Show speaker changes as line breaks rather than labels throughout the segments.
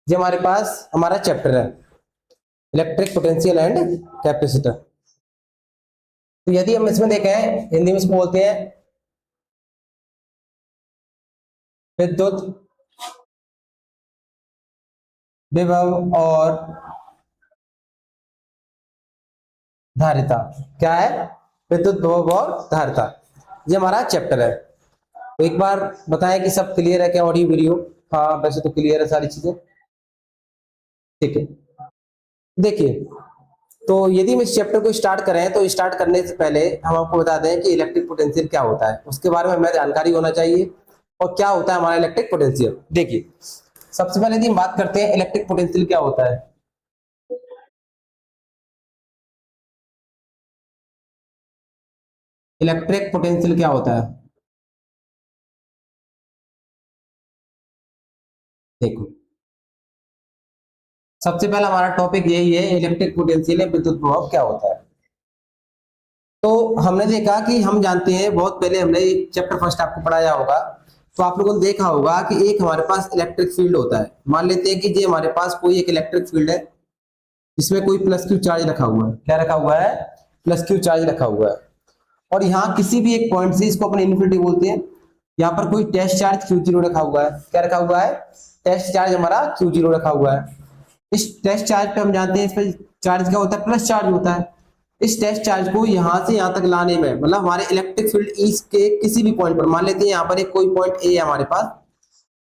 ये हमारे पास हमारा चैप्टर है इलेक्ट्रिक पोटेंशियल एंड कैपेसिटर। तो यदि हम इसमें देखें, हिंदी में इसको बोलते हैं विद्युत विभव और धारिता। क्या है? विद्युत विभव और धारिता। ये हमारा चैप्टर है। तो एक बार बताएं कि सब क्लियर है क्या? Audio video? हाँ, वैसे तो क्लियर है सारी चीजें। ठीक है, देखिए, तो यदि हम इस चैप्टर को स्टार्ट करें तो स्टार्ट करने से पहले हम आपको बता दें कि इलेक्ट्रिक पोटेंशियल क्या होता है, उसके बारे में हमें जानकारी होना चाहिए। और क्या होता है हमारा इलेक्ट्रिक पोटेंशियल? देखिए, सबसे पहले यदि हम बात करते हैं इलेक्ट्रिक पोटेंशियल क्या होता है। इलेक्ट्रिक पोटेंशियल क्या होता है? देखो, सबसे पहला हमारा टॉपिक यही है, इलेक्ट्रिक पोटेंशियल या विद्युत प्रभाव क्या होता है। तो हमने देखा कि हम जानते हैं, बहुत पहले हमने चैप्टर फर्स्ट आपको पढ़ाया होगा, तो आप लोगों ने देखा होगा कि एक हमारे पास इलेक्ट्रिक फील्ड होता है। मान लेते हैं कि ये हमारे पास कोई एक इलेक्ट्रिक फील्ड है, इसमें कोई प्लस क्यू चार्ज रखा हुआ है। क्या रखा हुआ है? प्लस क्यू चार्ज रखा हुआ है। और यहाँ किसी भी एक पॉइंट से, इसको अपने इन्फिनिटी बोलते हैं, यहाँ पर कोई टेस्ट चार्ज क्यू जीरो रखा हुआ है। क्या रखा हुआ है? टेस्ट चार्ज हमारा क्यू जीरो रखा हुआ है। इस टेस्ट चार्ज पे हम जानते हैं, इस पर चार्ज क्या होता है? प्लस चार्ज होता है। इस टेस्ट चार्ज को यहाँ से यहाँ तक लाने में, मतलब हमारे इलेक्ट्रिक फील्ड ईच के किसी भी पॉइंट पर, मान लेते हैं यहाँ पर एक कोई पॉइंट ए है हमारे पास,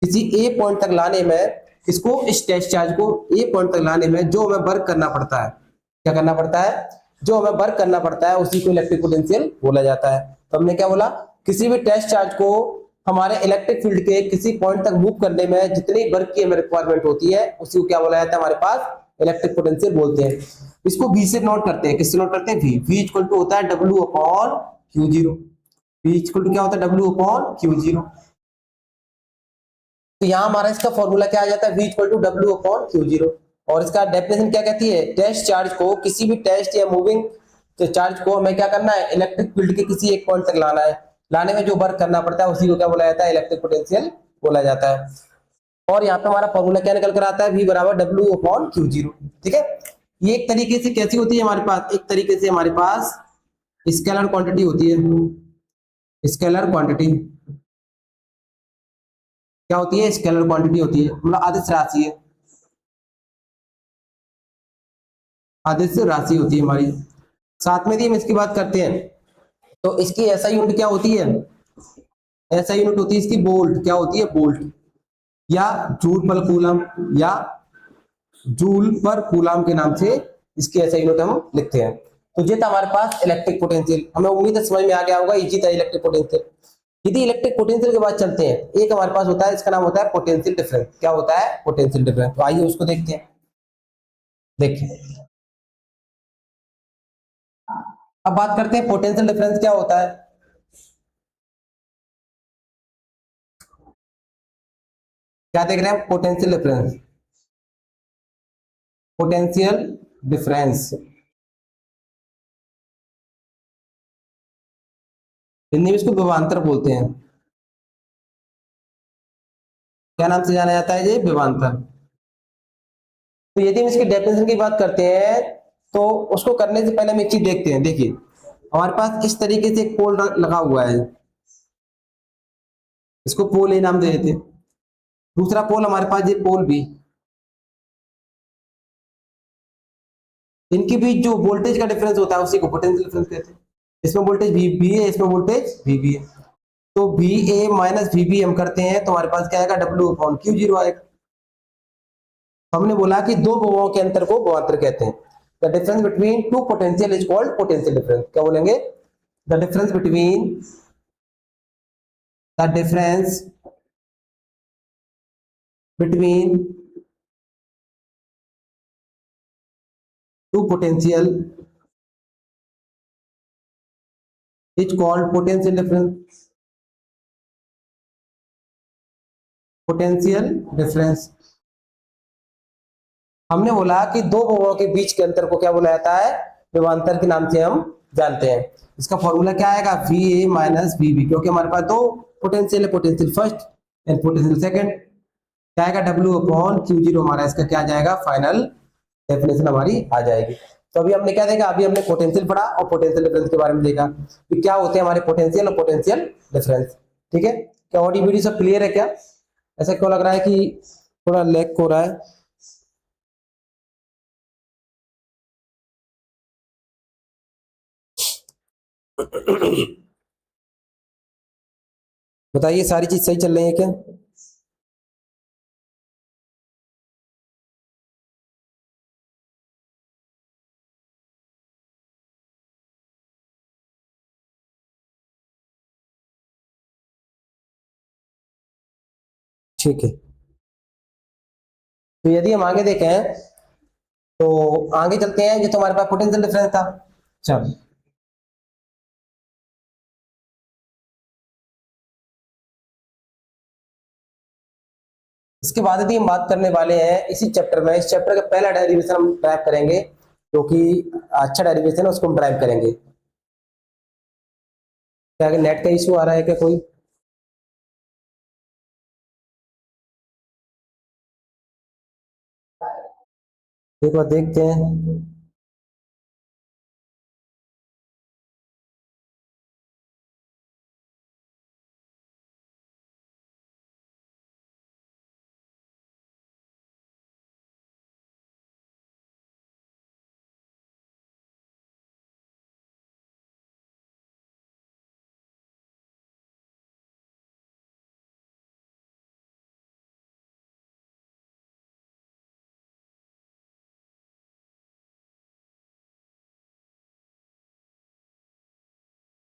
किसी ए पॉइंट तक लाने में, इसको, इस टेस्ट चार्ज को ए पॉइंट तक लाने में जो हमें वर्क करना पड़ता है, क्या करना पड़ता है? जो हमें वर्क करना पड़ता है, उसी को इलेक्ट्रिक पोटेंशियल बोला जाता है। तो हमने क्या बोला? किसी भी टेस्ट चार्ज को हमारे इलेक्ट्रिक फील्ड के किसी पॉइंट तक मूव करने में जितनी वर्क की हमें रिक्वायरमेंट होती है, उसी को क्या बोला जाता है? हमारे पास इलेक्ट्रिक पोटेंशियल बोलते हैं। इसको V से नोट करते हैं। किससे नोट करते हैं? V इक्वल टू होता है W upon Q zero. V equal to क्या होता है? W upon Q zero. तो यहाँ हमारा इसका फॉर्मूला क्या आ जाता है? V equal to W upon Q zero. और इसका डेफिनेशन क्या कहती है? टेस्ट चार्ज को, किसी भी टेस्ट या मूविंग चार्ज को हमें क्या करना है? इलेक्ट्रिक फील्ड के किसी एक पॉइंट तक लाना है। लाने में जो वर्क करना पड़ता है, उसी को क्या बोला जाता है? इलेक्ट्रिक पोटेंशियल बोला जाता है। और यहाँ पे हमारा फॉर्मूला क्या निकल कर आता है? V बराबर W अपॉन क्यू जीरो। ठीक है, ये एक तरीके से कैसी होती है हमारे पास? एक तरीके से हमारे पास स्केलर क्वांटिटी होती है। स्केलर क्वांटिटी क्या होती है? स्केलर क्वांटिटी होती है, मतलब अदिश राशि है। अदिश राशि होती है हमारी। साथ में भी हम इसकी बात करते हैं, तो इसकी ऐसा यूनिट क्या होती है? ऐसा यूनिट होती है इसकी वोल्ट। क्या होती है? वोल्ट, या जूल पर कूलम, या जूल पर कूलम के नाम से इसकी ऐसा यूनिट हम लिखते हैं। तो ये था हमारे पास इलेक्ट्रिक पोटेंशियल। हमें उम्मीद है समझ में आ गया होगा, इजी था इलेक्ट्रिक पोटेंशियल। यदि इलेक्ट्रिक पोटेंशियल के बाद चलते हैं, एक हमारे पास होता है, इसका नाम होता है पोटेंशियल डिफरेंस। क्या होता है? Potential difference. तो आइए उसको देखते हैं। देखिए, अब बात करते हैं पोटेंशियल डिफरेंस क्या होता है। क्या देख रहे हैं? Potential difference. Potential difference Hindi में इसको विभवांतर बोलते हैं। क्या नाम से जाना जाता है? ये विभवांतर। तो यदि हम इसकी डेफिनेशन की बात करते हैं, तो उसको करने से पहले हम एक चीज देखते हैं। देखिए, हमारे पास इस तरीके से एक पोल लगा हुआ है, इसको पोल ए नाम दे देते हैं। दूसरा पोल हमारे पास ये पोल बी। इनके बीच जो वोल्टेज का डिफरेंस होता है, उसी को पोटेंशियल डिफरेंस कहते हैं। इसमें वोल्टेज वी है, इसमें वोल्टेज वी है। तो V A minus V B हम करते हैं, तो हमारे पास क्या आएगा? डब्ल्यू अपॉन क्यू जीरो आएगा। हमने बोला कि दो विभवों के अंतर को विभवांतर कहते हैं। The difference between two potential is called potential difference. क्या बोलेंगे? The difference between two potential is called potential difference. Potential difference. हमने बोला कि दो विभवों के बीच के अंतर को क्या बोला जाता है? विभवांतर के नाम से हम जानते हैं। इसका फॉर्मूला क्या आएगा? V A minus V B, क्योंकि हमारे पास दो पोटेंशियल है, potential first and potential second. क्या आएगा, W अपॉन Q0 हमारा इसका क्या आ जाएगा, फाइनल डेफिनेशन हमारी आ जाएगी। तो अभी हमने क्या देखा, अभी हमने पोटेंशियल पढ़ा और पोटेंशियल डिफरेंस के बारे में देखा कि क्या होते हैं हमारे पोटेंशियल और पोटेंशियल डिफरेंस। ठीक है, क्या ऑडियो वीडियो सब क्लियर है क्या? ऐसा क्यों लग रहा है कि थोड़ा लैग हो रहा है? बताइए, सारी चीज सही चल रही है क्या? ठीक है, तो यदि हम आगे देखें तो आगे चलते हैं, जो तो हमारे पास पोटेंशियल डिफरेंस था। चल, इसके बाद यदि हम बात करने वाले हैं इसी चैप्टर में, इस चैप्टर का पहला डेरिवेशन हम ड्राइव करेंगे, जो कि अच्छा डेरिवेशन है उसको हम ड्राइव करेंगे। क्या नेट का इशू आ रहा है क्या कोई? एक बार देखते हैं।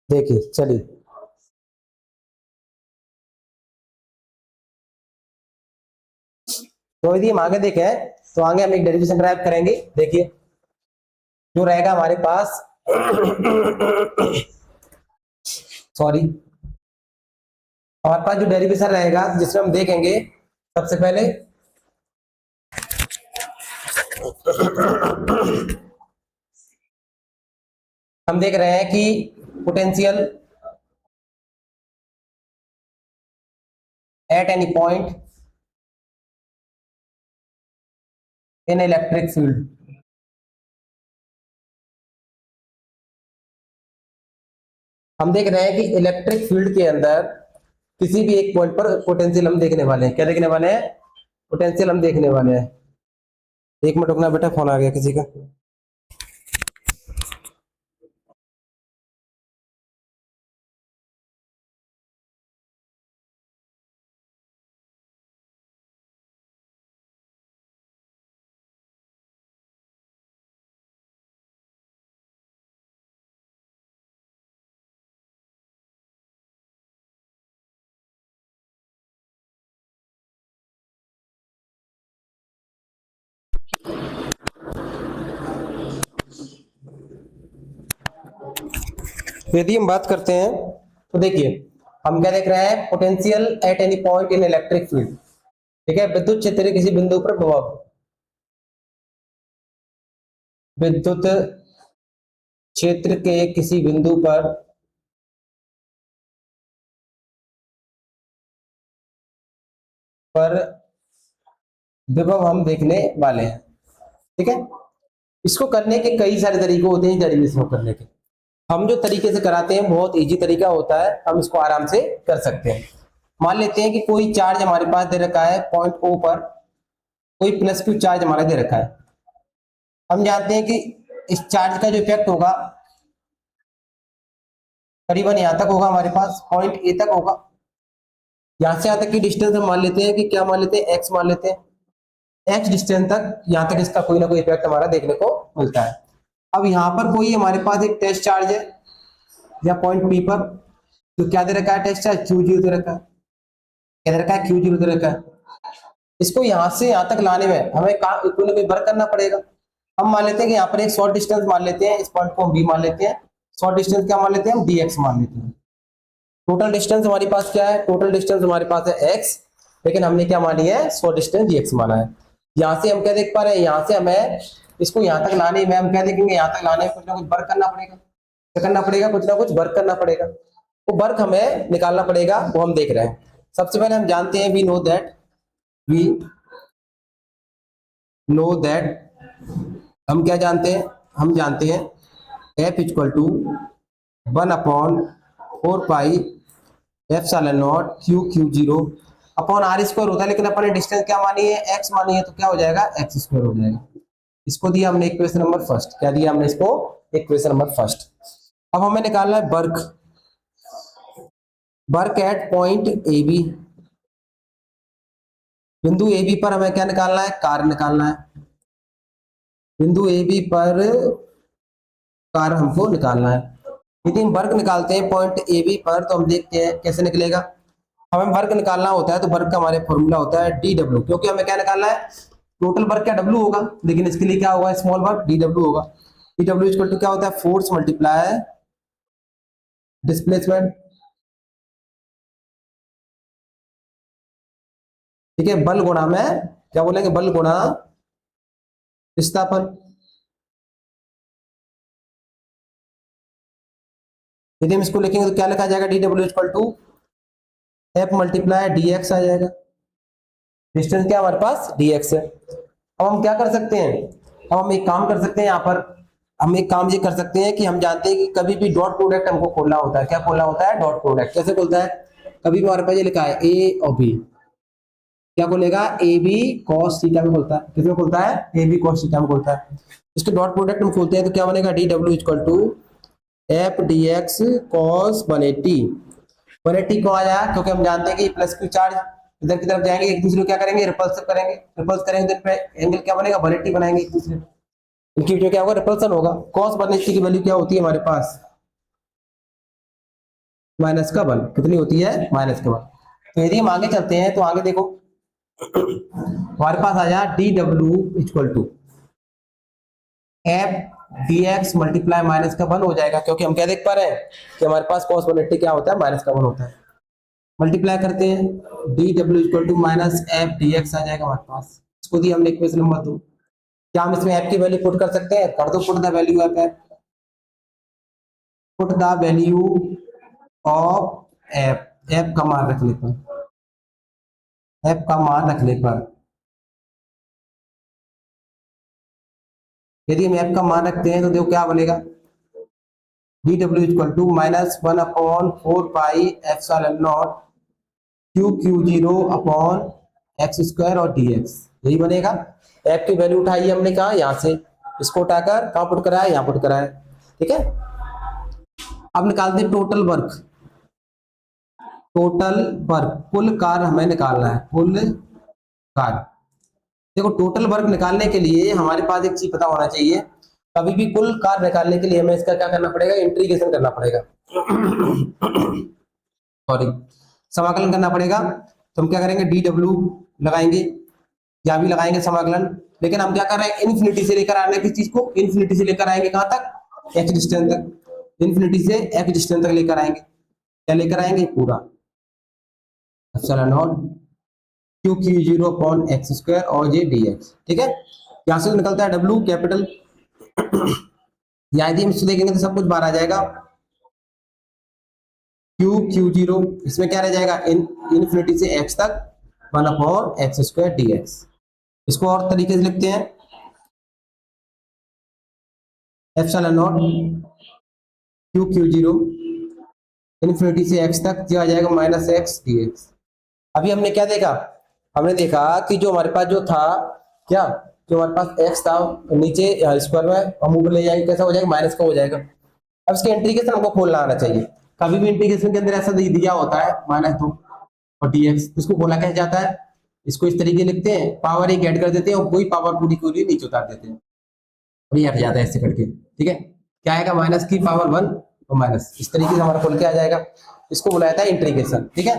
देखिए चलिए, तो यदि हम आगे देखें तो आगे हम एक डेरिवेशन ड्राइव करेंगे। देखिए, जो रहेगा हमारे पास सॉरी, हमारे पास जो डेरिवेशन रहेगा जिसमें हम देखेंगे सबसे पहले हम देख रहे हैं कि potential at any point in electric field. हम देख रहे हैं कि इलेक्ट्रिक फील्ड के अंदर किसी भी एक पॉइंट पर पोटेंशियल हम देखने वाले हैं। क्या देखने वाले हैं? पोटेंशियल हम देखने वाले हैं। एक मिनट रुकना बेटा, फोन आ गया किसी का। तो यदि हम बात करते हैं तो देखिए, हम क्या देख रहे हैं, potential at any point in electric field. ठीक है, विद्युत क्षेत्र के किसी बिंदु पर प्रभाव, विद्युत क्षेत्र के किसी बिंदु पर विभव हम देखने वाले हैं। ठीक है, इसको करने के कई सारे तरीके होते हैं डेरिवेशन करने के। हम जो तरीके से कराते हैं बहुत इजी तरीका होता है, हम इसको आराम से कर सकते हैं। मान लेते हैं कि कोई चार्ज हमारे पास दे रखा है पॉइंट ओ पर, कोई प्लस क्यू चार्ज हमारा दे रखा है। हम जानते हैं कि इस चार्ज का जो इफेक्ट होगा करीबन यहां तक होगा, हमारे पास पॉइंट ए तक होगा। यहां से यहां तक की डिस्टेंस हम मान लेते हैं कि क्या मान लेते हैं, एक्स मान लेते हैं। एक्स डिस्टेंस तक यहां तक इसका कोई ना कोई इफेक्ट हमारा देखने को मिलता है। अब यहाँ पर कोई हमारे पास एक टेस्ट चार्ज है या पॉइंट पी पर, तो क्या दे रखा है, टेस्ट चार्ज क्यू जीरो दे रखा है। क्या दे रखा है, क्यू जीरो दे रखा है। इसको यहां से यहां तक लाने में हमें कोई ना कोई वर्क करना पड़ेगा। हम मान लेते हैं कि यहाँ पर एक शॉर्ट डिस्टेंस मान लेते हैं, इस पॉइंट को हम बी मान लेते हैं। शॉर्ट डिस्टेंस क्या मान लेते हैं, हम डी एक्स मान लेते हैं। टोटल डिस्टेंस हमारे पास क्या है, टोटल डिस्टेंस हमारे पास है एक्स, लेकिन हमने क्या मानी है, शॉर्ट डिस्टेंस डी एक्स माना है। यहाँ से हम क्या देख पा रहे हैं, यहाँ से हमें इसको यहाँ तक लाने में हम क्या देखेंगे, यहाँ तक लाने में कुछ ना कुछ वर्क करना पड़ेगा। क्या करना पड़ेगा, कुछ ना कुछ वर्क करना पड़ेगा। वो वर्क हमें निकालना पड़ेगा, वो हम देख रहे हैं। सबसे पहले हम जानते हैं, we know that we know that, हम क्या जानते हैं, हम जानते हैं F equal to 1/4 pi epsilon naught Q Q zero upon are square होता है, लेकिन अपन ने डिस्टेंस क्या मानी है, एक्स मानी है, तो क्या हो जाएगा, एक्स स्क्वायर हो जाएगा। इसको दिया हमने इक्वेशन नंबर फर्स्ट, क्या दिया हमने इसको, इक्वेशन नंबर फर्स्ट। अब हमें निकालना है work, work at point A B, बिंदु ए बी पर हमें क्या निकालना है, कार्य निकालना है। बिंदु ए बी पर कार्य हमको निकालना है। यदि हम वर्क निकालते हैं पॉइंट ए बी पर, तो हम देखते हैं कैसे निकलेगा। हमें वर्क निकालना होता है तो वर्क का हमारे फॉर्मूला होता है डी डब्ल्यू, क्योंकि हमें क्या निकालना है, टोटल वर्क क्या डब्ल्यू होगा, लेकिन इसके लिए क्या होगा, स्मॉल वर्क डी डब्ल्यू होगा। डी डब्ल्यू इक्वल टू क्या होता है, फोर्स मल्टीप्लाई डिस्प्लेसमेंट, ठीक है, बल गुणा में क्या बोलेंगे, बल गुणा विस्थापन। यदि हम इसको लिखेंगे तो क्या लिखा जाएगा, D W equal to F multiply D X आ जाएगा। डिस्टेंस क्या हमारे पास, डी एक्स है। अब हम क्या कर सकते हैं, अब हम एक काम कर सकते हैं, यहाँ पर हम एक काम ये कर सकते हैं कि हम जानते हैं कि कभी भी डॉट प्रोडक्ट हमको खोलना होता है। क्या खोलना होता है, डॉट प्रोडक्ट। कैसे खोलता है, कभी भी हमारे पास ये लिखा है ए और बी, क्या खोलेगा, ए बी कॉस थीटा में खोलता है। किसमें खोलता है, ए बी कॉस थीटा में खोलता है। इसके डॉट प्रोडक्ट में खोलते हैं तो क्या बनेगा, D W equal to F D X cos 180। 180 को आया क्योंकि हम जानते हैं कि प्लस क्यू चार्ज इधर की तरफ जाएंगे, एक दूसरे को क्या करेंगे, रिपल्स करेंगे। रिपल्स करेंगे तो एंगल क्या बनेगा, 180 बनाएंगे एक दूसरे, इनकी जो क्या होगा, रिपल्सन होगा। कॉस 180 की वैल्यू क्या होती है हमारे पास, -1, कितनी होती है, -1। तो यदि हम आगे चलते हैं तो आगे देखो हमारे पास आया D W equal to F D X multiply -1 हो जाएगा, क्योंकि हम क्या देख पा रहे हैं कि हमारे पास cos 180 क्या होता है, -1 होता है। मल्टीप्लाई करते हैं, D W equal to minus F D X आ जाएगा हमारे पास। इसको दिया हमने इक्वेशन नंबर 2। क्या हम इसमें एफ की वैल्यू पुट कर सकते हैं, कर दो put the value of F, put the value of F, F का मान रखने पर, एफ का मान रखने पर यदि हम एफ का मान रखते हैं तो देखो क्या बनेगा, D W equal to -1/4 pi epsilon naught Q Q zero upon X square और डी एक्स, यही बनेगा। एफ की वैल्यू उठाई है हमने कहा, यहाँ से, इसको उठाकर कहाँ पुट करा है, यहाँ पुट करा है, ठीक है। अब निकालते हैं टोटल वर्क, टोटल वर्क, कुल कार्य हमें निकालना है, कुल कार्य। देखो टोटल वर्क निकालने के लिए हमारे पास एक चीज पता होना चाहिए, कभी भी कुल कार्य निकालने के लिए हमें इसका क्या करना पड़ेगा, इंटीग्रेशन करना पड़ेगा, सॉरी समाकलन करना पड़ेगा। तो हम क्या करेंगे, डी डब्ल्यू लगाएंगे, यहाँ भी लगाएंगे समाकलन, लेकिन हम क्या कर रहे हैं, इन्फिनिटी से लेकर आने की चीज को, इन्फिनिटी से लेकर आएंगे कहां तक, एक्स डिस्टेंस तक, इन्फिनिटी से एक्स डिस्टेंस तक लेकर आएंगे। क्या लेकर आएंगे, पूरा epsilon naught Q Q zero upon X square और ये डी एक्स, ठीक है। यहां से निकलता है डब्ल्यू कैपिटल, यदि हम इससे देखेंगे तो सब कुछ बाहर आ जाएगा, क्यू क्यू जीरो, इसमें क्या रह जाएगा, इन्फिनिटी से एक्स तक 1/x स्क्वायर डी एक्स। इसको और तरीके से लिखते हैं, epsilon naught Q Q zero infinity से एक्स तक, जो आ जाएगा -x dx। अभी हमने क्या देखा, हमने देखा कि जो हमारे पास जो था, क्या जो हमारे पास x था नीचे स्क्वायर में हम ऊपर ले जाएंगे, कैसा हो जाएगा, माइनस का हो जाएगा। अब इसके इंटीग्रेशन हमको खोलना आना चाहिए। कभी भी इंटीग्रेशन के अंदर ऐसा दिया होता है -2 और dx, इसको खोला कैसे जाता है, इसको इस तरीके लिखते हैं, पावर एक ऐड कर देते हैं और कोई पावर पूरी पूरी नीचे उतार देते हैं और ये हट जाता है ऐसे करके, ठीक है। क्या आएगा, माइनस की पावर 1 और माइनस, इस तरीके से हमारा खोल के आ जाएगा। इसको बुलाया था इंटीग्रेशन, ठीक है।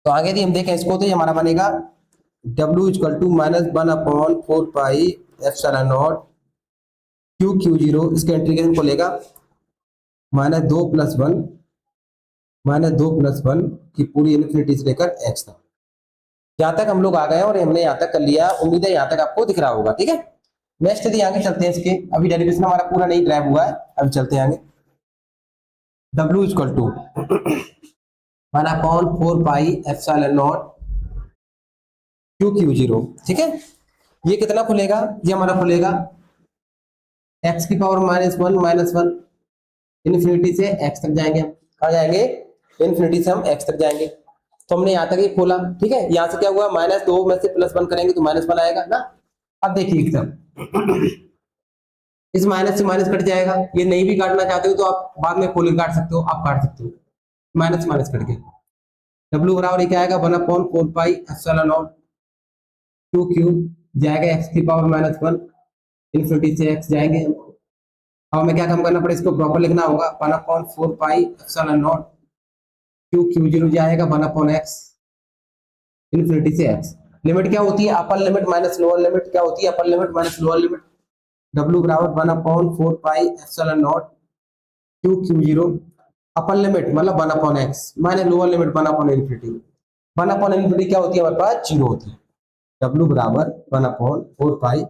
तो आगे यदि हम देखें इसको तो ये हमारा बनेगा W equal to -1/4 pi epsilon naught Q Q zero, इसका इंटीग्रेशन को लेगा -2 + 1 की पूरी इन्फिनिटी से लेकर x तक। यहाँ तक हम लोग आ गए और हमने यहाँ तक कर लिया, उम्मीद है यहाँ तक आपको दिख रहा होगा, ठीक है। नेक्स्ट यदि आगे चलते हैं इसके, अभी डेरिवेशन हमारा पूरा नहीं ड्राइव हुआ है, अभी चलते हैं आगे। W equal to 1/4 pi epsilon naught Q0, ठीक है। ये कितना खुलेगा, ये हमारा खुलेगा x की पावर -1, इन्फिनिटी से x तक जाएंगे हम। कहाँ जाएंगे, इन्फिनिटी से हम x तक जाएंगे। तो हमने यहाँ तक ये खोला, ठीक है। यहाँ से क्या हुआ, -2 में से +1 करेंगे तो -1 आएगा ना। अब देखिए एकदम इस माइनस से माइनस कट जाएगा। ये नहीं भी काटना चाहते हो तो आप बाद में खोल के काट सकते हो, आप काट सकते हो। माइनस माइनस कट गया, W बराबर क्या आएगा, 1/4 pi epsilon naught Q cube जाएगा x की पावर -1, इन्फिनिटी से x जाएंगे। अब हमें क्या कम करना पड़ेगा, इसको प्रॉपर लिखना होगा, 1/4 पाई एप्सिलॉन नॉट Q0 जाएगा 1/x, इन्फिनिटी से x। लिमिट क्या होती है, upper limit minus lower limit. क्या होती है, upper limit minus lower limit. W बराबर 1/4 pi epsilon naught Q0, upper limit मतलब 1/x माइनस लोअर लिमिट 1/इन्फिनिटी। 1/इन्फिनिटी क्या होती है, हमारे पास 0 होती है। W बराबर 1/4 पाई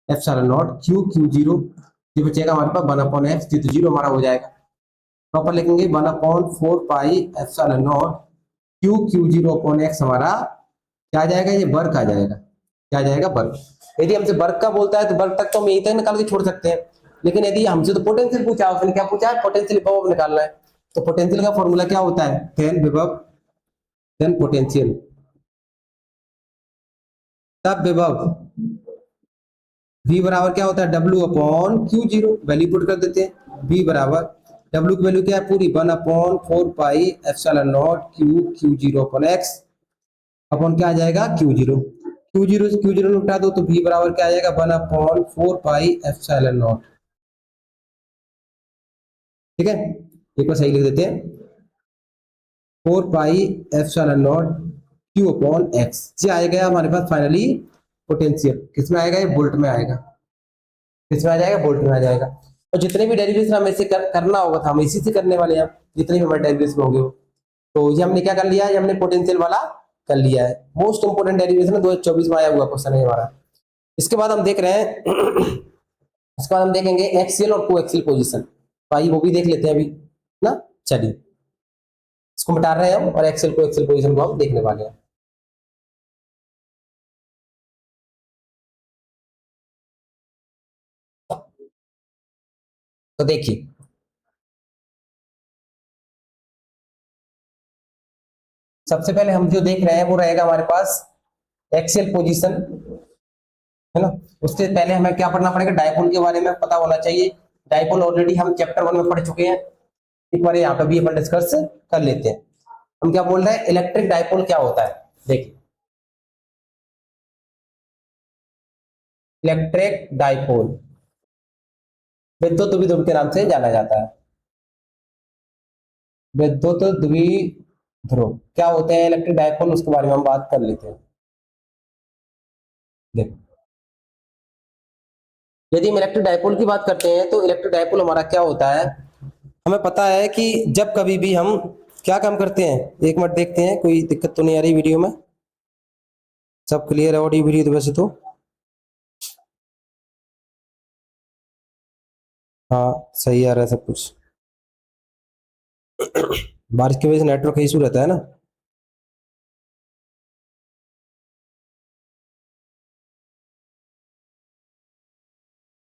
एप्सिलॉन नॉट Q0, ये बचेगा हमारे पास 1/x, ये तो 0 हमारा हो जाएगा। प्रॉपर लिखेंगे 1/4 pi epsilon naught Q0 upon x हमारा क्या आ जाएगा, ये वर्ग आ जाएगा। क्या आ जाएगा, वर्ग। यदि हमसे वर्ग का बोलता है तो वर्ग तक तो हम यहीं तक निकाल के छोड़ सकते हैं, लेकिन यदि हमसे तो पोटेंशियल पूछा, उसने क्या पूछा है, पोटेंशियल विभव निकालना है। तो पोटेंशियल का फॉर्मूला क्या होता है, धन विभव धन पोटेंशियल, तब विभव V बराबर क्या होता है, W upon Q0। Value put कर देते हैं, V बराबर W की वैल्यू क्या है पूरी, 1/4 pi epsilon naught Q0 upon x upon क्या आ जाएगा, Q0। Q0 से Q0 उठा दो तो V बराबर क्या आ जाएगा, 1/4 पाई एप्सिलॉन नॉट, ठीक है। एक बार सही लिख देते हैं, 4 पाई epsilon naught Q upon x। ये आएगा हमारे पास फाइनली पोटेंशियल। किसमें आएगा, ये वोल्ट में आएगा। किसमें आ जाएगा, वोल्ट में आ जाएगा। और जितने भी डेरिवेशन हमें इसे करना होगा था, हम इसी से करने वाले हैं। जितने भी हमारे डेरिवेशन होंगे तो ये हमने क्या कर लिया है, ये हमने पोटेंशियल वाला कर लिया है। मोस्ट इंपोर्टेंट डेरिवेशन 2024 में आया हुआ क्वेश्चन है हमारा। इसके बाद हम देख रहे हैं इसके बाद हम देखेंगे एक्सियल और कोएक्सियल पोजीशन। तो आइए वो भी देख लेते हैं अभी ना। चलिए इसको मिटा रहे हैं हम और एक्सियल कोएक्सियल पोजीशन को हम देखने वाले हैं। तो देखिए सबसे पहले हम जो देख रहे हैं वो रहेगा हमारे पास एक्सियल पोजीशन, है ना। उससे पहले हमें क्या पढ़ना पड़ेगा, डायपोल के बारे में पता होना चाहिए। डायपोल ऑलरेडी हम चैप्टर 1 में पढ़ चुके हैं, एक बार यहाँ पे भी अपन डिस्कस कर लेते हैं। हम क्या बोल रहे हैं, इलेक्ट्रिक डायपोल क्या होता है। देखिए इलेक्ट्रिक डायपोल विद्युत द्विध्रुव के नाम से जाना जाता है। विद्युत द्विध्रुव क्या होते हैं इलेक्ट्रिक डायपोल, उसके बारे में हम बात कर लेते हैं। देखो यदि हम इलेक्ट्रिक डायपोल की बात करते हैं तो इलेक्ट्रिक डायपोल हमारा क्या होता है, हमें पता है कि जब कभी भी हम क्या काम करते हैं, एक मिनट देखते हैं कोई दिक्कत तो नहीं आ रही वीडियो में, सब क्लियर है ऑडियो वीडियो तो वैसे तो। हाँ सही आ रहा है सब कुछ। बारिश की वजह से नेटवर्क इशू रहता है ना।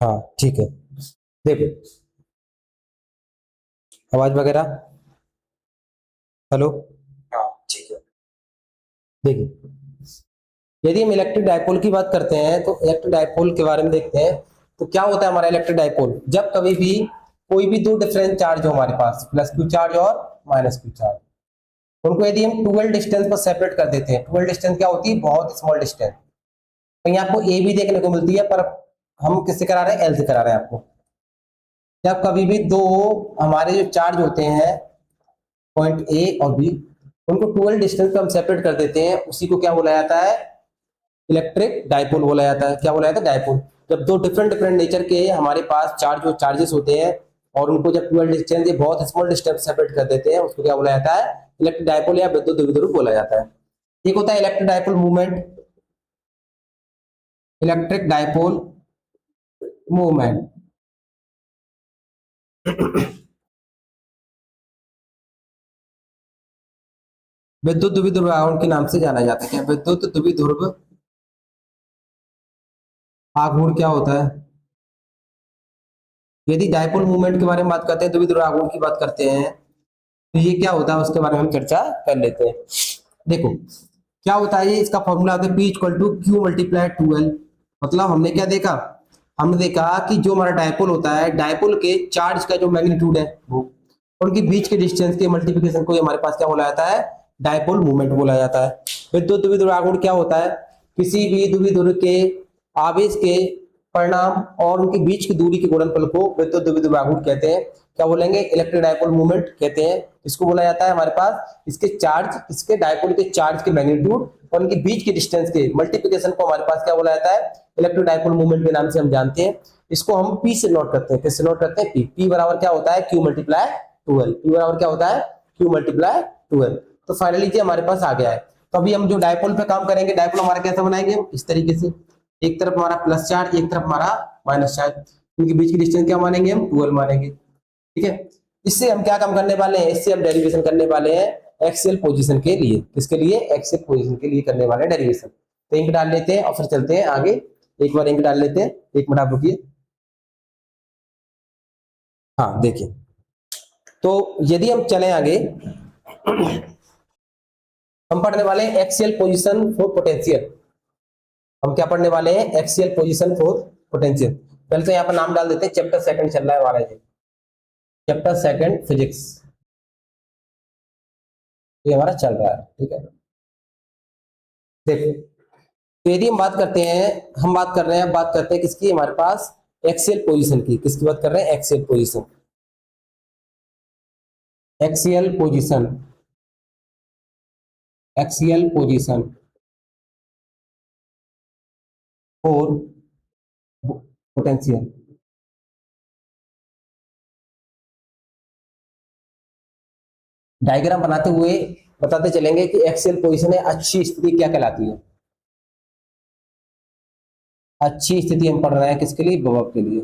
हाँ ठीक है। देखो आवाज वगैरह, हेलो, हाँ ठीक है। देखिए यदि हम इलेक्ट्रिक डायपोल की बात करते हैं तो इलेक्ट्रिक डायपोल के बारे में देखते हैं। तो क्या होता है हमारा इलेक्ट्रिक डायपोल, जब कभी भी कोई भी दो डिफरेंट चार्ज हो हमारे पास, +Q चार्ज और -Q चार्ज, उनको यदि हम 12 डिस्टेंस पर सेपरेट कर देते हैं। 12 डिस्टेंस क्या होती है, बहुत स्मॉल डिस्टेंस। कहीं आपको ए भी देखने को मिलती है, पर हम किससे करा रहे हैं, एल से करा रहे हैं आपको। जब कभी भी दो हमारे जो चार्ज होते हैं पॉइंट ए और बी, उनको 12 डिस्टेंस पे हम सेपरेट कर देते हैं, उसी को क्या बोला जाता है, इलेक्ट्रिक डायपोल बोला जाता है। क्या बोला जाता है, डायपोल। जब दो डिफरेंट डिफरेंट नेचर के हमारे पास चार्जेस होते हैं और उनको जब 12 डिस्टेंस बहुत स्मॉल डिस्टेंस सेपरेट कर देते हैं, उसको क्या बोला जाता है, इलेक्ट्रिक डायपोल या विद्युत द्विध्रुव बोला जाता है। एक होता है electric dipole movement, electric dipole movement विद्युत द्विध्रुव के नाम से जाना जाता है। क्या, विद्युत द्विध्रुव आघूर्ण क्या होता है? यदि डायपोल मूवमेंट के बारे में बात करते हैं, द्विध्रुव आघूर्ण की बात करते हैं, तो ये क्या होता है उसके बारे में हम चर्चा कर लेते हैं। देखो क्या होता है, ये इसका फॉर्मूला होता है P equal to Q multiply 2L। मतलब हमने क्या देखा, हमने देखा कि जो हमारा डायपोल होता है, डायपोल के चार्ज का जो मैग्नीट्यूड है वो, उनके बीच के डिस्टेंस के मल्टीप्लिकेशन को हमारे पास क्या बोला जाता है, डायपोल मूवमेंट बोला जाता है। विद्युत द्विध्रुव आघूर्ण क्या होता है, किसी भी द्विध्रुव के आवेश के परिणाम और उनके बीच की दूरी के गुणनफल को विद्युत द्विध्रुव आघूर्ण कहते हैं। क्या बोलेंगे, इलेक्ट्रिक डायपोल मूवमेंट कहते हैं। इसको बोला जाता है हमारे पास इसके चार्ज, इसके डायपोल के चार्ज के मैग्नीट्यूड और उनके बीच के डिस्टेंस के मल्टीप्लिकेशन को हमारे पास क्या बोला जाता है, इलेक्ट्रिक डायपोल मूवमेंट के नाम से हम जानते हैं। इसको हम P से नोट करते हैं। किससे नोट करते हैं? P बराबर क्या होता है, Q मल्टीप्लाई 2L। P बराबर क्या होता है, Q मल्टीप्लाई 2L। तो फाइनली ये हमारे पास आ गया है। तो अभी हम जो डायपोल पे काम करेंगे, डायपोल हमारा कैसे बनाएंगे, इस तरीके से, एक तरफ हमारा प्लस चार्ज, एक तरफ हमारा माइनस चार्ज, इनके बीच की डिस्टेंस क्या मानेंगे हम, 2L मानेंगे। ठीक है, इससे हम क्या काम करने वाले हैं, इससे हम डेरिवेशन करने वाले हैं एक्सियल पोजीशन के लिए। किसके लिए, एक्सियल पोजीशन के लिए करने वाले हैं डेरिवेशन। तो इंक डाल लेते हैं और फिर चलते हैं आगे। एक बार इंक डाल लेते हैं, एक मिनट आप रुकिए। हाँ देखिए, तो यदि हम चले आगे, हम पढ़ने वाले हैं एक्सियल पोजीशन फॉर पोटेंशियल। हम क्या पढ़ने वाले हैं, एक्सियल पोजीशन फॉर पोटेंशियल। पहले तो यहाँ पर नाम डाल देते हैं, चैप्टर सेकंड चल रहा है हमारा, ये चैप्टर सेकंड फिजिक्स ये हमारा चल रहा है। ठीक है, देखो तो यदि हम बात करते हैं, हम बात कर रहे हैं, बात करते हैं किसकी, हमारे पास एक्सियल पोजीशन की। किसकी बात कर रहे हैं, axial position. Axial position, axial position for potential. Diagram बनाते हुए बताते चलेंगे कि एक्सियल पोजीशन है अच्छी स्थिति क्या कहलाती है। अच्छी स्थिति हम पढ़ रहे हैं किसके लिए, विभव के लिए।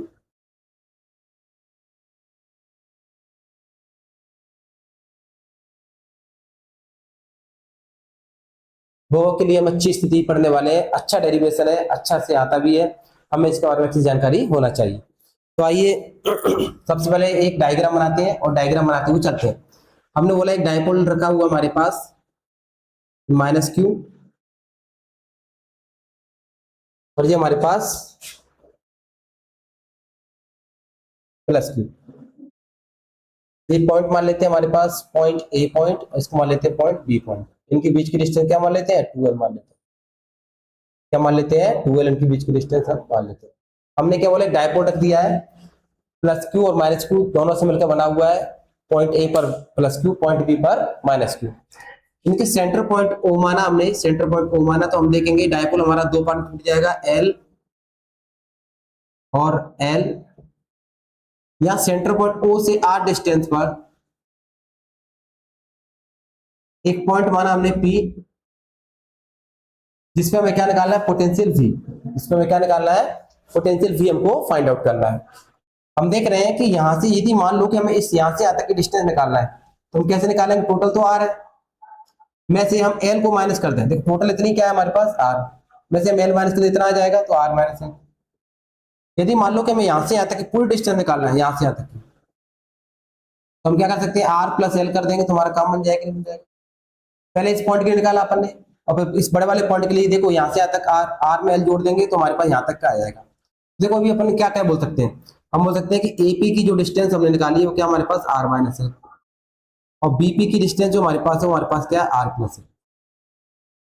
विभव के लिए हम अच्छी स्थिति पढ़ने वाले हैं। अच्छा डेरिवेशन है, अच्छा से आता भी है, हमें इसके बारे में अच्छी जानकारी होना चाहिए। तो आइए सबसे पहले एक डायग्राम बनाते हैं और डायग्राम बनाते हुए चलते हैं। हमने बोला एक डायपोल रखा हुआ हमारे पास माइनस क्यू, और ये हमारे पास प्लस क्यू। ये पॉइंट मान लेते हैं हमारे पास, पॉइंट ए पॉइंट, इसको मान लेते हैं पॉइंट बी पॉइंट। इनके बीच की डिस्टेंस क्या मान लेते हैं, 2L मान लेते हैं। क्या मान लेते हैं, 2L इनके बीच की डिस्टेंस हम मान लेते हैं। हमने क्या बोला, डायपोल रख दिया है, प्लस क्यू और माइनस क्यू दोनों से मिलकर बना हुआ है। पॉइंट ए पर प्लस क्यू, पॉइंट बी पर माइनस क्यू। इनके सेंटर पॉइंट ओ माना हमने, सेंटर पॉइंट ओ माना, तो हम देखेंगे डायपोल हमारा दो पार्ट टूट जाएगा, एल और एल। या सेंटर पॉइंट ओ से आर डिस्टेंस पर एक पॉइंट माना हमने पी, जिसपे हमें क्या निकालना है, पोटेंशियल वी। इसमें हमें क्या निकालना है, पोटेंशियल वी हमको फाइंड आउट करना है। हम देख रहे हैं कि यहां से यदि मान लो कि हमें इस यहां से यहां तक की डिस्टेंस निकालना है, तो हम कैसे निकालेंगे, टोटल तो आर है, में से हम एल को माइनस कर दें। देखो टोटल इतनी क्या है हमारे पास, आर, में से हम एल माइनस कर इतना आ जाएगा, तो आर माइनस है। यदि मान लो कि हमें यहां से यहां तक की पूरी डिस्टेंस निकालना है, यहां से यहां तक की, तो हम क्या कर सकते हैं, आर प्लस एल कर देंगे, तुम्हारा काम बन जाएगा, नहीं बन जाएगा। पहले इस पॉइंट के लिए निकाला अपन ने, और फिर इस बड़े वाले पॉइंट के लिए देखो यहां से यहां तक आर, आर में एल जोड़ देंगे तो हमारे पास यहां तक का आ जाएगा। देखो अभी अपन क्या क्या बोल सकते हैं, हम बोल सकते हैं कि एपी की जो डिस्टेंस हमने निकाली है वो क्या हमारे पास आर माइनस है, और बीपी की डिस्टेंस जो हमारे पास है हमारे पास क्या है, आर प्लस है।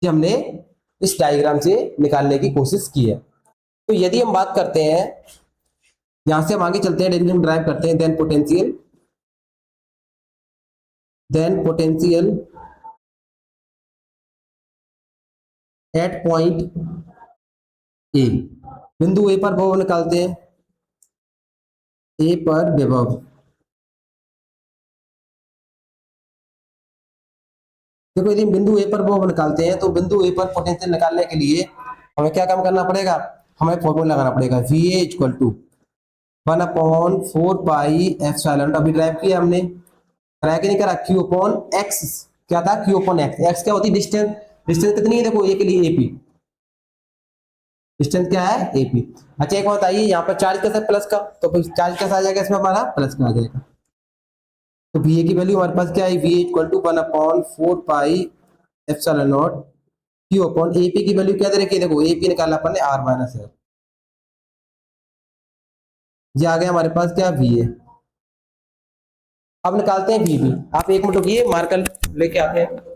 ये हमने इस डायग्राम से निकालने की कोशिश की है। तो यदि हम बात करते हैं, यहां से हम आगे चलते हैं, डेरिवेशन ड्राइव करते हैं, then potential at point A. बिंदु ए पर विभव निकालते हैं, ए पर विभव। देखो यदि बिंदु ए पर विभव निकालते हैं, तो बिंदु ए पर पोटेंशियल निकालने के लिए हमें क्या काम करना पड़ेगा, हमें फॉर्मूला लगाना पड़ेगा, V A equal to 1/4 pi epsilon. अभी ड्राइव किया हमने, कराया कि नहीं करा, क्यू अपॉन एक्स। क्या था, क्यू अपॉन एक्स। एक्स क्या होती है, डिस्टेंस। डिस्टेंस कितनी है, देखो ए के लिए एपी, डिस्टेंस क्या है AP। अच्छा एक बात बताइए, यहाँ पर चार्ज कैसा प्लस का, तो फिर चार्ज कैसा आ जाएगा इसमें हमारा प्लस का आ जाएगा। तो VA की वैल्यू हमारे पास क्या है, VA equal to 1/4 pi epsilon naught Q upon AP की वैल्यू क्या दे रखी है, देखो AP निकाला अपन ने R माइनस है, ये आ गया हमारे पास क्या VA। अब निकालते हैं VB। आप एक मिनट रुकिए, मार्कर लेके आते हैं।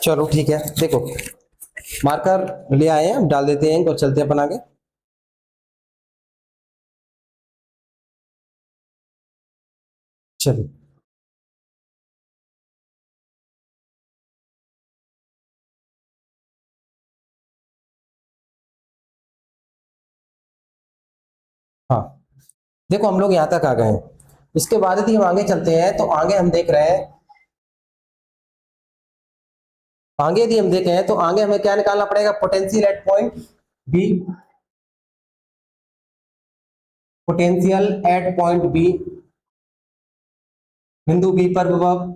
चलो ठीक है, देखो मार्कर ले आए हैं, डाल देते हैं और चलते हैं अपन आगे। चलो हाँ, देखो हम लोग यहाँ तक आ गए हैं। इसके बाद यदि हम आगे चलते हैं तो आगे हम देख रहे हैं, आगे यदि हम देखें तो आगे हमें क्या निकालना पड़ेगा, potential at point B, potential at point B, बिंदु बी पर विभव।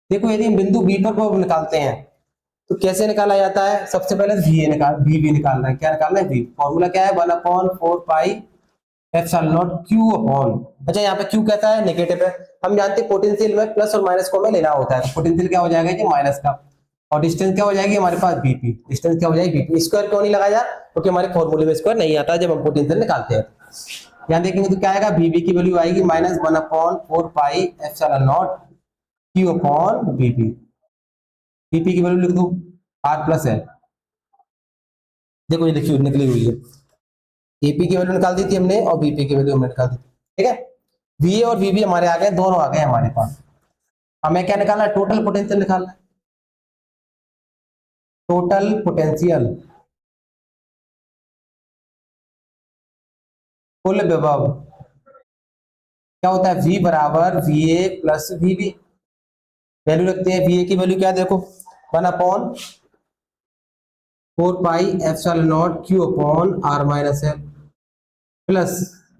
देखो यदि हम बिंदु बी पर विभव निकालते हैं तो कैसे निकाला जाता है, सबसे पहले VB निकालना है। क्या निकालना है, V। फॉर्मूला क्या है, 1/4 pi epsilon naught Q upon, अच्छा यहाँ पे Q कैसा है, नेगेटिव है। हम जानते हैं पोटेंशियल में प्लस और माइनस को हमें लेना होता है, तो पोटेंशियल क्या हो जाएगा कि माइनस का, और डिस्टेंस क्या हो जाएगी हमारे पास BP। डिस्टेंस क्या हो जाएगी BP। स्क्वायर क्यों नहीं लगाया, क्योंकि हमारे फॉर्मूले में स्क्वायर नहीं आता जब हम पोटेंशियल निकालते हैं। यहाँ देखेंगे तो क्या आएगा, VB की वैल्यू आएगी -1/4 pi epsilon naught Q upon BP। BP की वैल्यू लिख दो R प्लस है, देखो ये लिखी निकली हुई है। AP की वैल्यू निकाल दी थी हमने और BP की वैल्यू हमने निकाल दी, ठीक है। VA और VB हमारे आ गए, दोनों आ गए हमारे पास। हमें क्या निकालना है, टोटल पोटेंशियल निकालना है। टोटल पोटेंशियल, कुल विभव क्या होता है, V बराबर VA प्लस VB। वैल्यू रखते हैं, VA की वैल्यू क्या है, देखो 1/4 pi epsilon naught Q upon R minus है, प्लस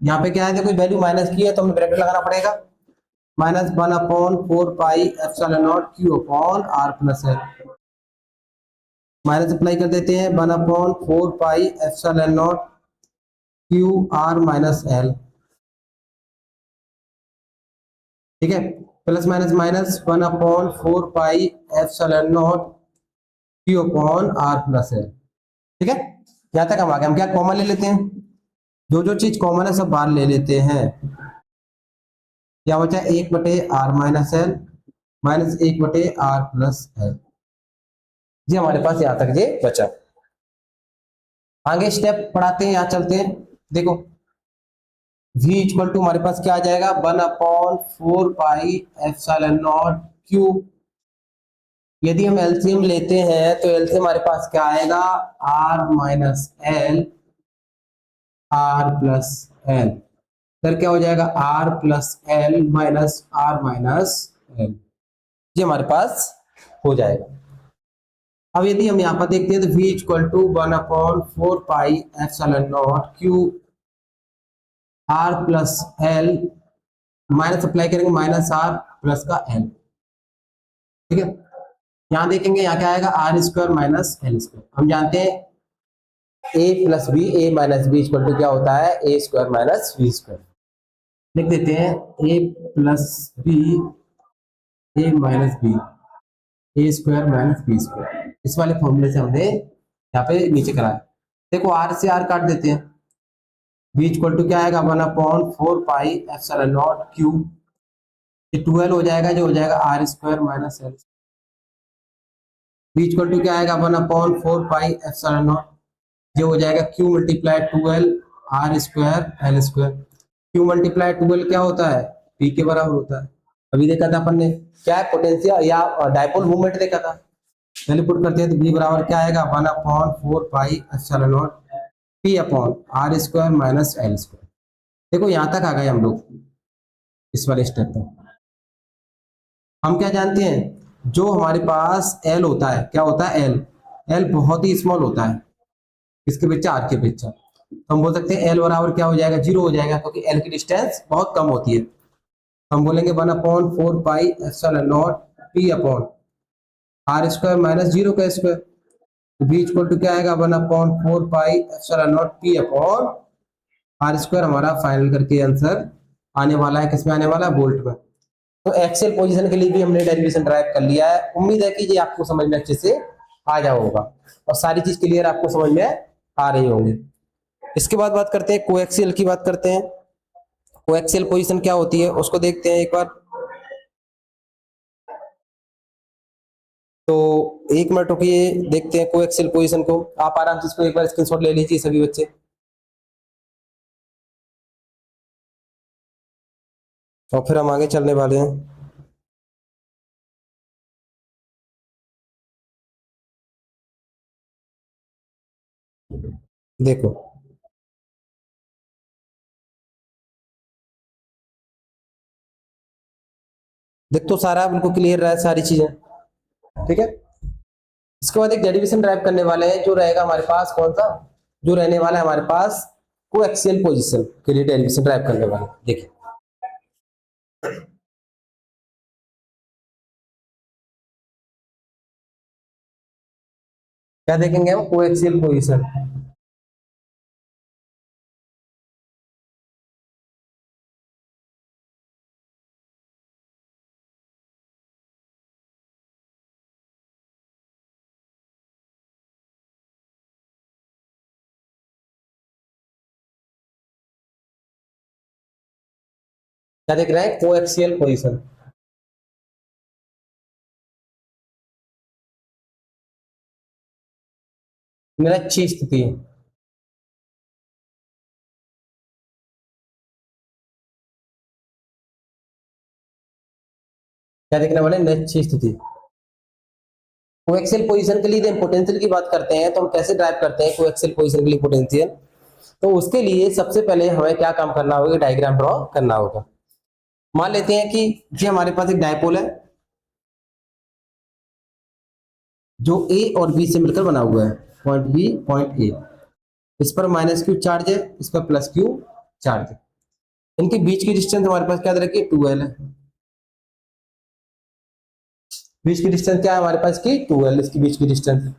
यहाँ पे क्या है, देखो वैल्यू माइनस की है तो हमें ब्रैकेट लगाना पड़ेगा, -1/4 pi epsilon naught Q upon R plus है। माइनस अप्लाई कर देते हैं, 1/4 pi epsilon naught Q R minus L, ठीक है। Plus minus minus 1/4 pi epsilon naught Q upon R plus है, ठीक है। यहाँ तक हम आ गए। हम क्या कॉमन ले लेते हैं, जो जो चीज कॉमन है सब बाहर ले लेते हैं। क्या बचा, 1/R minus L minus 1/R plus L, जी हमारे पास यहाँ तक ये बचा। आगे स्टेप पढ़ाते हैं, यहाँ चलते हैं। देखो V इक्वल टू हमारे पास क्या आ जाएगा, 1/4 पाई एप्सिलॉन नॉट Q। यदि हम एलसीएम लेते हैं तो एलसीएम हमारे पास क्या आएगा, R minus L R plus L, फिर क्या हो जाएगा R plus L minus R minus L, ये हमारे पास हो जाएगा। अब यदि हम यहाँ पर देखते हैं तो V equal to 1/4 pi epsilon naught Q R plus L, minus apply करेंगे -R प्लस का L, ठीक है। यहाँ देखेंगे यहाँ क्या आएगा, R square minus L square. हम जानते हैं A plus B, A minus B equal to क्या होता है, A square minus B square. लिख देते हैं A plus B A minus B, A square minus B square. इस वाले फॉर्मूले से हमने यहाँ पे नीचे कराया। देखो R से R काट देते हैं, V इक्वल टू क्या आएगा, 1/4 पाई एप्सिलॉन नॉट Q, ये 12 हो जाएगा, जो हो जाएगा R square minus L। V equal to क्या आएगा, 1/4 पाई एप्सिलॉन नॉट, ये हो जाएगा Q multiply 12 R square L square. Q multiply 12 क्या होता है, P के बराबर होता है। अभी देखा था अपन ने क्या है, पोटेंशियल या डायपोल मूवमेंट देखा था। पहले पुट करते हैं तो B बराबर क्या आएगा, 1/4 pi epsilon naught P upon are square minus L square. देखो यहाँ तक आ गए हम लोग इस वाले स्टेप में। हम क्या जानते हैं, जो हमारे पास एल होता है, क्या होता है एल, एल बहुत ही स्मॉल होता है किसके अपेक्षा, आर के अपेक्षा। तो हम बोल सकते हैं एल बराबर क्या हो जाएगा, 0 हो जाएगा, क्योंकि एल की डिस्टेंस बहुत कम होती है। हम बोलेंगे 1/4 pi epsilon naught P upon are square minus 0 का स्क्वायर। तो बी इक्वल टू क्या आएगा, 1/4 pi epsilon naught P upon are square. हमारा फाइनल करके आंसर आने वाला है, किसमें आने वाला है, वोल्ट में। तो एक्सेल पोजीशन के लिए भी हमने डेरिवेशन ड्राइव कर लिया है। उम्मीद है कि ये आपको समझ में अच्छे से आ जाओ होगा और सारी चीज क्लियर आपको समझ में आ रही होंगी। इसके बाद बात करते हैं कोएक्सियल की, बात करते हैं कोएक्सियल पोजीशन क्या होती है उसको देखते हैं एक बार। तो एक मिनट रुकिए, देखते हैं कोएक्सियल पोजीशन को। आप आराम से इसको एक बार स्क्रीनशॉट ले लीजिए सभी बच्चे, और फिर हम आगे चलने वाले हैं। देखो देख तो सारा बिल्कुल क्लियर रहा है सारी चीजें, ठीक है। इसके बाद एक डेरिवेशन ड्राइव करने वाले हैं, जो रहेगा हमारे पास कौन सा, जो रहने वाला है हमारे पास कोएक्सियल पोजीशन के लिए डेरिवेशन ड्राइव करने वाले। देखिए क्या देखेंगे हम, कोएक्सियल पोजीशन। क्या देख रहे हैं, कोएक्सियल पोजीशन। निरक्षीय स्थिति, क्या देखने वाले, निरक्षीय स्थिति। कोएक्सियल पोजीशन के लिए पोटेंशियल की बात करते हैं, तो हम कैसे ड्राइव करते हैं कोएक्सियल पोजीशन के लिए पोटेंशियल। तो उसके लिए सबसे पहले हमें क्या काम करना होगा, डायग्राम ड्रॉ करना होगा। मान लेते हैं कि ये हमारे पास एक डायपोल है जो ए और बी से मिलकर बना हुआ है, पॉइंट बी पॉइंट ए। इस पर माइनस क्यू चार्ज है, इस पर प्लस क्यू चार्ज है। इनके बीच की डिस्टेंस हमारे पास क्या दे रखी है, 2l है। बीच की डिस्टेंस क्या है हमारे पास की, 2l इसकी बीच की डिस्टेंस।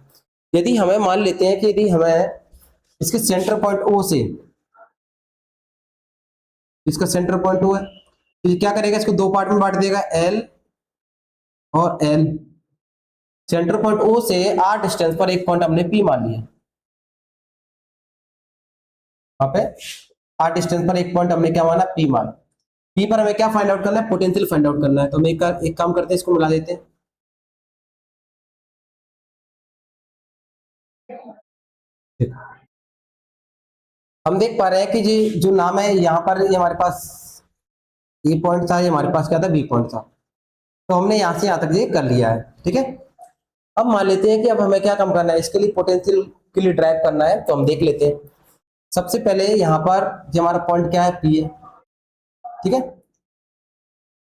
यदि हमें मान लेते हैं कि यदि हमें इसके सेंटर पॉइंट ओ से, इसका सेंटर पॉइंट ओ है, तो ये क्या करेगा, इसको दो पार्ट में बांट देगा, एल और एल। सेंटर पॉइंट ओ से आर डिस्टेंस पर एक पॉइंट हमने पी मान लिया, वहां पे आर डिस्टेंस पर एक पॉइंट हमने क्या माना, पी माना। पी पर हमें क्या फाइंड आउट करना है, पोटेंशियल फाइंड आउट करना है। तो हम एक काम करते हैं, इसको मिला देते हैं। हम देख पा रहे हैं कि जी जो नाम है यहाँ पर, ये हमारे पास ए पॉइंट था, ये हमारे पास क्या था, बी पॉइंट था। तो हमने यहाँ से यहाँ तक ये कर लिया है, ठीक है। अब मान लेते हैं कि अब हमें क्या काम करना है, इसके लिए पोटेंशियल के लिए ड्राइव करना है। तो हम देख लेते हैं, सबसे पहले यहाँ पर जो हमारा पॉइंट क्या है, पी है, ठीक है।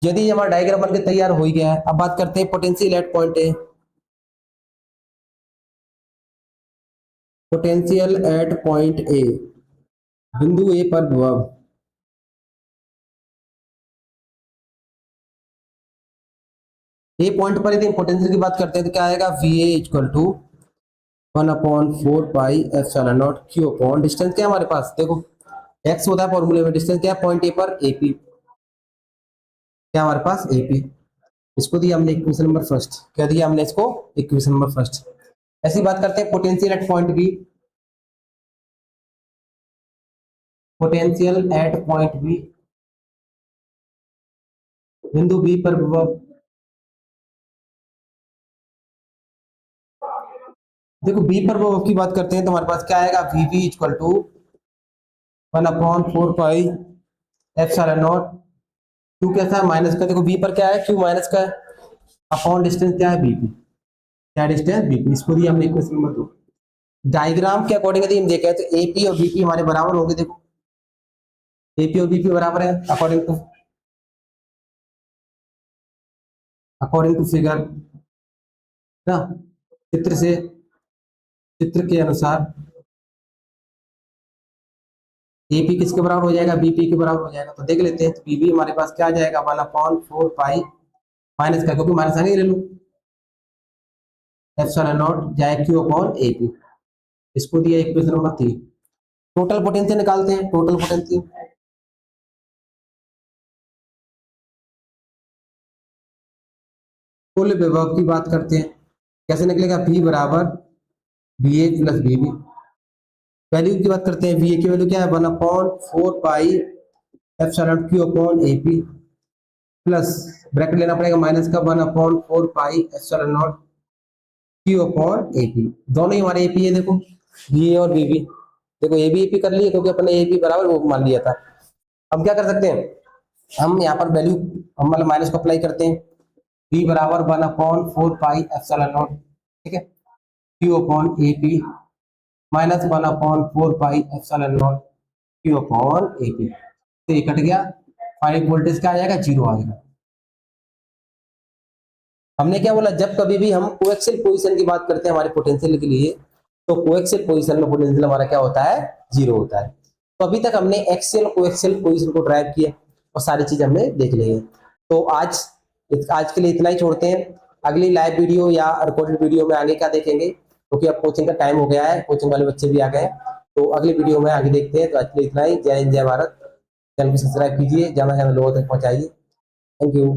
यदि ये हमारा डायग्राम बनकर तैयार हो ही गया है, अब बात करते हैं potential at point A. Potential at point A, बिंदु ए पर विभव। ए पॉइंट पर यदि पोटेंशियल की बात करते हैं तो क्या आएगा, V A equal to 1/4 pi epsilon naught q upon distance क्या है हमारे पास, देखो एक्स होता है फॉर्मूले में, डिस्टेंस क्या है पॉइंट ए पर, एपी, क्या हमारे पास एपी। इसको दिया हमने इक्वेशन नंबर फर्स्ट, क्या दिया हमने इसको, इक्वेशन नंबर फर्स्ट। ऐसी बात करते हैं potential at point B. Potential at point B, बिंदु बी पर विभव। देखो बी पर विभव की बात करते हैं तो हमारे पास क्या आएगा, V B equal to 1/4 pi epsilon naught q कैसा है माइनस का, देखो बी पर क्या है, क्यू माइनस का है, अपॉन डिस्टेंस क्या है बीपी, क्या डिस्टेंस बीपी, इसको दिया हमने इक्वेशन नंबर 2। डायग्राम के अकॉर्डिंग यदि हम देखें तो एपी और बीपी हमारे बराबर होंगे, देखो एपी और बीपी बराबर है अकॉर्डिंग टू फिगर ना, चित्र से, चित्र के अनुसार एपी किसके बराबर हो जाएगा, बीपी के बराबर हो जाएगा। तो देख लेते हैं, तो बीबी हमारे पास क्या आ जाएगा, 1/4 पाई माइनस का, क्योंकि माइनस आगे ले लो, एप्सिलॉन नॉट जाए क्यू अपॉन एपी, इसको दिया इक्वेशन नंबर 3। टोटल पोटेंशियल निकालते हैं, टोटल पोटेंशियल, कुल विभव की बात करते हैं, कैसे निकलेगा, V बराबर बी ए प्लस बी बी। वैल्यू की बात करते हैं, वी ए की वैल्यू क्या है, 1/4 pi epsilon Q upon A P, plus bracket लेना पड़ेगा माइनस का, 1/4 pi epsilon naught q upon A P. दोनों ही हमारे ए पी है, देखो बी ए और बी बी, देखो ए बी पी कर लिए क्योंकि अपने ए पी बराबर वो मान लिया था। हम क्या कर सकते हैं, हम यहाँ पर वैल्यू, हम मतलब माइनस को अप्लाई करते हैं, बी बराबर 1/4 पाई एप्सिलॉन नॉट, ठीक है, Q upon A P minus 1/4 pi epsilon naught q upon A P. तो ये कट गया, फाइनल वोल्टेज क्या आ जाएगा, 0 आएगा। हमने क्या बोला, जब कभी भी हम कोएक्सियल पोजीशन की बात करते हैं हमारे पोटेंशियल के लिए, तो कोएक्सियल पोजीशन में पोटेंशियल हमारा क्या होता है, 0 होता है। तो अभी तक हमने एक्सियल और कोएक्सियल पोजीशन को ड्राइव किया और सारी चीज हमने देख ली है। तो आज के लिए इतना ही छोड़ते हैं, अगली लाइव वीडियो या रिकॉर्डेड वीडियो में आगे क्या देखेंगे, क्योंकि अब कोचिंग का टाइम हो गया है, कोचिंग वाले बच्चे भी आ गए हैं, तो अगली वीडियो में आगे देखते हैं। तो आज के लिए इतना ही, जय हिंद जय भारत। चैनल को सब्सक्राइब कीजिए, ज्यादा से ज्यादा लोगों तक पहुंचाइए। Thank you.